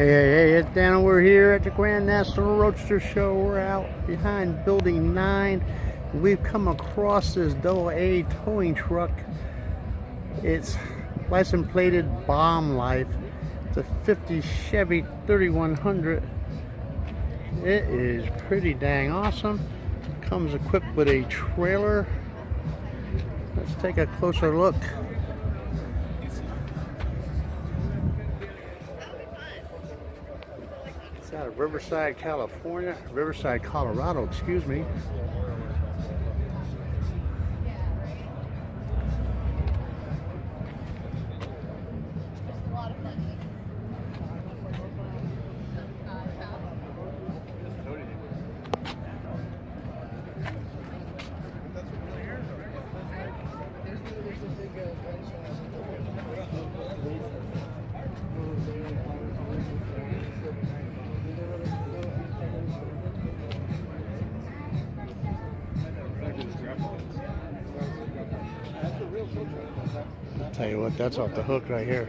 Hey, it's Dano. We're here at the Grand National Roadster Show. We're out behind Building 9. We've come across this AA towing truck. It's license plated Bomb Life. It's a 50 Chevy 3100. It is pretty dang awesome. Comes equipped with a trailer. Let's take a closer look. It's out of Riverside, Colorado, excuse me. I'll tell you what, that's off the hook right here.